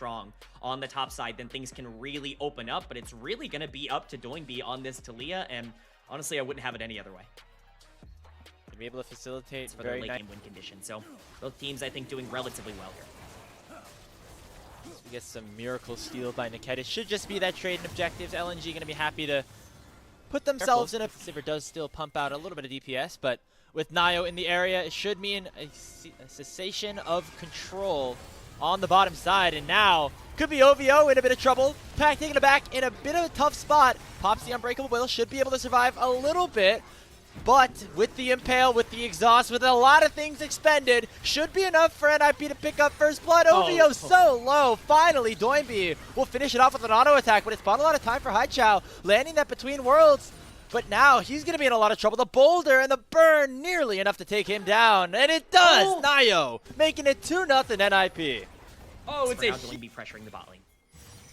strong on the top side, then things can really open up. But it's really going to be up to Doinby on this Talia, and honestly, I wouldn't have it any other way. To be able to facilitate for their late game win condition. So both teams, I think, doing relatively well here. So we get some miracle steal by Niket. It should just be that trade and objectives. LNG going to be happy to put themselves in a... Sivir does still pump out a little bit of DPS, but with Nayo in the area, it should mean a cessation of control on the bottom side. And now, could be OVO in a bit of trouble. Pack taking it back in a bit of a tough spot. Pops the Unbreakable Will, should be able to survive a little bit. But with the Impale, with the Exhaust, with a lot of things expended, should be enough for NIP to pick up first blood. OVO so low. Finally, Doinby will finish it off with an auto attack, but it's bought a lot of time for Haichao, landing that between worlds. But now he's going to be in a lot of trouble. The boulder and the burn nearly enough to take him down. And it does! Nayo making it 2-0 NIP. Oh, it's now Doinby pressuring the bot lane.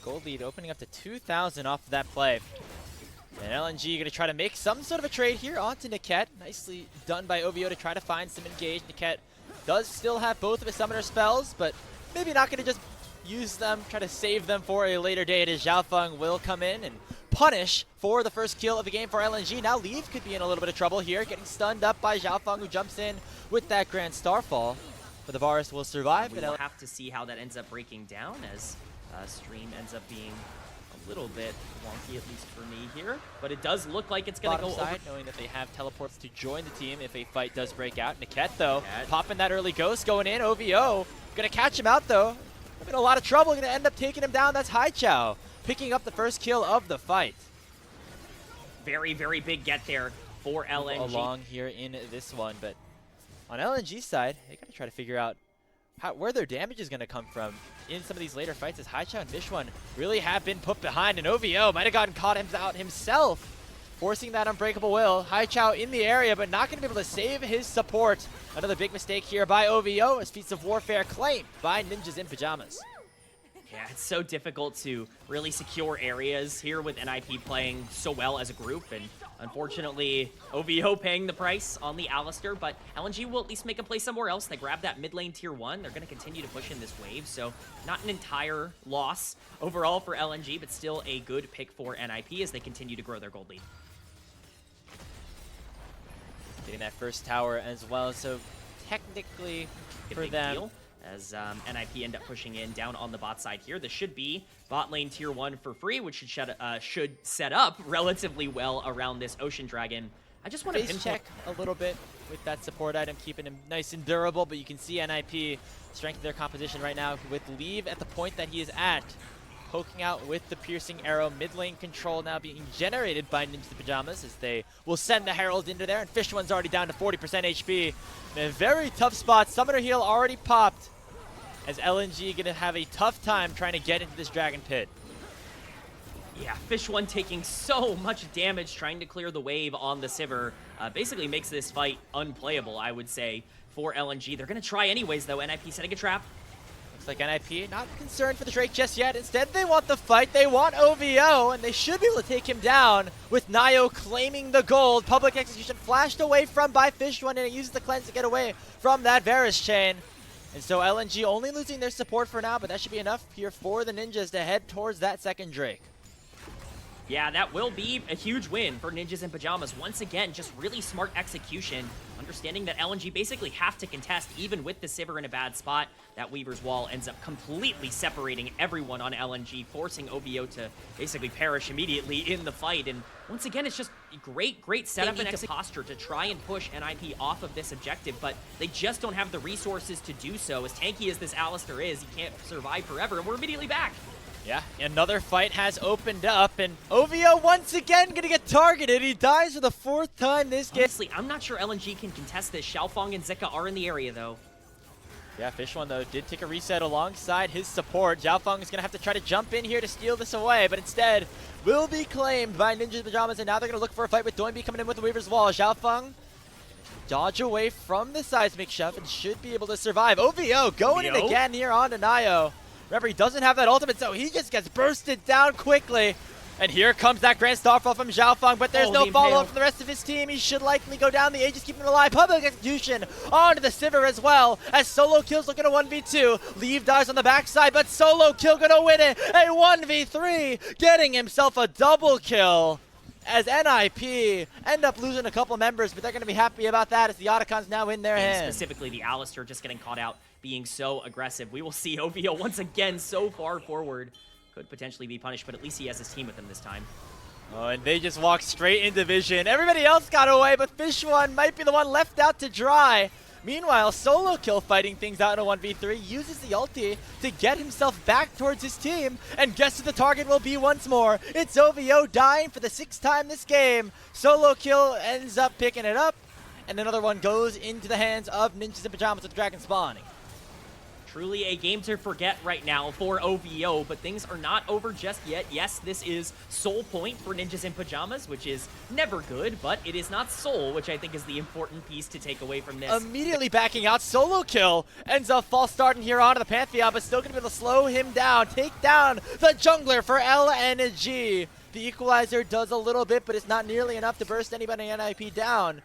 Gold lead opening up to 2,000 off of that play. And LNG going to try to make some sort of a trade here onto Niket. Nicely done by OVO to try to find some engage. Niket does still have both of his summoner spells, but maybe not going to just use them, try to save them for a later date as Xiaofeng will come in and punish for the first kill of the game for LNG. Now Leave could be in a little bit of trouble here, getting stunned up by Xiaofeng, who jumps in with that Grand Starfall. But the Varus will survive. We'll have to see how that ends up breaking down as stream ends up being a little bit wonky, at least for me here. But it does look like it's going to go side, over. Knowing that they have teleports to join the team if a fight does break out. Niket, though, popping that early ghost, going in. OVO going to catch him out, though. In a lot of trouble, going to end up taking him down. That's Haichao picking up the first kill of the fight. Very, very big get there for LNG. Along here in this one, but on LNG's side, they got to try to figure out where their damage is going to come from in some of these later fights, as Haichao and Vishwan really have been put behind, and OVO might have gotten caught out himself, forcing that Unbreakable Will. Haichao in the area, but not going to be able to save his support. Another big mistake here by OVO, as Feats of Warfare claimed by Ninjas in Pyjamas. Yeah, it's so difficult to really secure areas here with NIP playing so well as a group, and unfortunately, OVO paying the price on the Alistair, but LNG will at least make a play somewhere else. They grab that mid lane tier 1. They're going to continue to push in this wave, so not an entire loss overall for LNG, but still a good pick for NIP as they continue to grow their gold lead. Getting that first tower as well, so technically for them... Deal. As NIP end up pushing in down on the bot side here. This should be bot lane tier 1 for free, which should set up relatively well around this Ocean Dragon. I just want to face check a little bit with that support item, keeping him nice and durable, but you can see NIP strength of their composition right now with Leave at the point that he is at, poking out with the piercing arrow. Mid lane control now being generated by Ninja Pyjamas as they will send the Herald into there, and Fishwan's already down to 40% HP. In a very tough spot. Summoner heal already popped, as LNG going to have a tough time trying to get into this Dragon Pit. Yeah, Fishwan taking so much damage trying to clear the wave on the Sivir. Basically makes this fight unplayable, I would say, for LNG. They're going to try anyways, though. NIP setting a trap. Looks like NIP not concerned for the Drake just yet. Instead, they want the fight. They want OVO, and they should be able to take him down with Nayo claiming the gold. Public execution flashed away from by Fishwan, and it uses the cleanse to get away from that Varus chain. And so LNG only losing their support for now, but that should be enough here for the Ninjas to head towards that second Drake. Yeah, that will be a huge win for Ninjas in Pyjamas. Once again, just really smart execution, understanding that LNG basically have to contest even with the Sivir in a bad spot. That Weaver's Wall ends up completely separating everyone on LNG, forcing OVO to basically perish immediately in the fight. And once again, it's just great setup and posture to try and push NIP off of this objective, but they just don't have the resources to do so. As tanky as this Alistair is, he can't survive forever, and we're immediately back. Yeah, another fight has opened up, and OVO once again gonna get targeted. He dies for the 4th time this game. Honestly, I'm not sure LNG can contest this. Xiaofeng and Zika are in the area, though. Yeah, Fishwan, though, did take a reset alongside his support. Xiaofeng is gonna have to try to jump in here to steal this away, but instead will be claimed by Ninja Pyjamas, and now they're gonna look for a fight with Doinby coming in with the Weaver's Wall. Xiaofeng dodge away from the seismic shove and should be able to survive. OVO going in again here on to Nayo. Remember, he doesn't have that ultimate, so he just gets bursted down quickly. And here comes that grand starfall from Xiaofeng, but there's no the follow-up impale. from the rest of his team. He should likely go down. The Aegis keeping him alive. Public execution onto the Sivir as well, as Solo Kill's looking at 1v2. Leave dies on the backside, but Solo Kill gonna win it. A 1v3, getting himself a double kill. As NIP end up losing a couple members, but they're going to be happy about that as the Otacon's now in their And hands. specifically the Alistar just getting caught out, being so aggressive. We will see OVO once again so far forward. Could potentially be punished, but at least he has his team with him this time. Oh, and they just walked straight into Vision. Everybody else got away, but Fish One might be the one left out to dry. Meanwhile, Solo Kill fighting things out in a 1v3, uses the ulti to get himself back towards his team, and guess who the target will be once more? It's OVO dying for the 6th time this game. Solo Kill ends up picking it up, and another one goes into the hands of Ninjas in Pyjamas with Dragon spawning. Truly a game to forget right now for OVO, but things are not over just yet. Yes, this is soul point for Ninjas in Pyjamas, which is never good, but it is not soul, which I think is the important piece to take away from this. Immediately backing out, Solo Kill ends up false starting here onto the Pantheon, but still going to be able to slow him down, take down the jungler for LNG. The equalizer does a little bit, but it's not nearly enough to burst anybody in NIP down.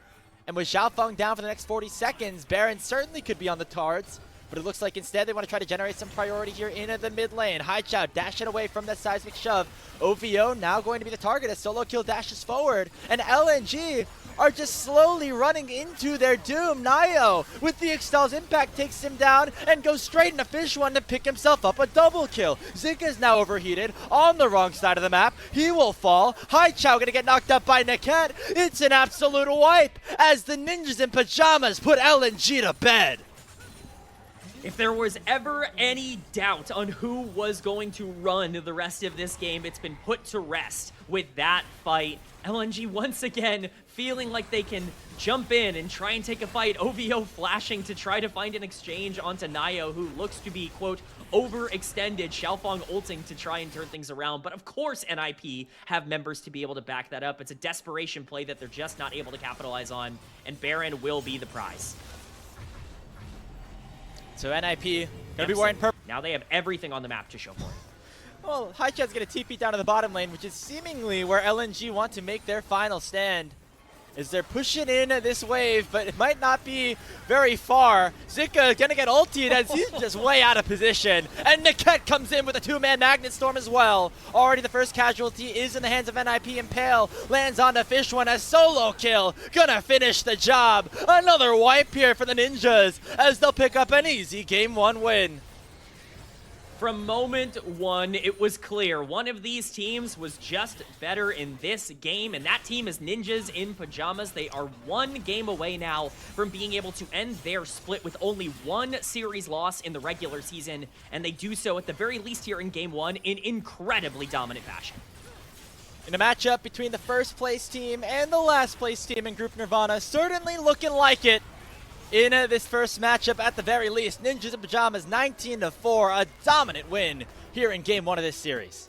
And with Xiaofeng down for the next 40 seconds, Baron certainly could be on the cards. But it looks like instead they want to try to generate some priority here in the mid lane. Haichao dashing away from that seismic shove. OVO now going to be the target as Solo Kill dashes forward. And LNG are just slowly running into their doom. Nio with the Ixtal's impact takes him down and goes straight into Fish One to pick himself up a double kill. Zika's now overheated on the wrong side of the map. He will fall. Haichao gonna get knocked up by Niket. It's an absolute wipe as the Ninjas in Pyjamas put LNG to bed. If there was ever any doubt on who was going to run the rest of this game, it's been put to rest with that fight. LNG once again feeling like they can jump in and try and take a fight. OVO flashing to try to find an exchange onto Nio, who looks to be, quote, overextended. Xiaofeng ulting to try and turn things around. But of course NIP have members to be able to back that up. It's a desperation play that they're just not able to capitalize on, and Baron will be the prize. So NIP gonna be wearing purple. Now they have everything on the map to show for it. Well, Haichao's gonna TP down to the bottom lane, which is seemingly where LNG want to make their final stand. As they're pushing in this wave, but it might not be very far. Zika gonna get ultied as he's just way out of position. And Niket comes in with a 2-man Magnet Storm as well. Already the first casualty is in the hands of NIP. Impale lands onto Fish One as Solo Kill. Gonna finish the job. Another wipe here for the Ninjas as they'll pick up an easy Game 1 win. From moment one, it was clear one of these teams was just better in this game, and that team is Ninjas in Pyjamas. They are one game away now from being able to end their split with only one series loss in the regular season, and they do so at the very least here in Game 1 in incredibly dominant fashion. In a matchup between the first place team and the last place team in Group Nirvana, certainly looking like it. In this first matchup, at the very least, Ninjas in Pyjamas 19-4, a dominant win here in Game 1 of this series.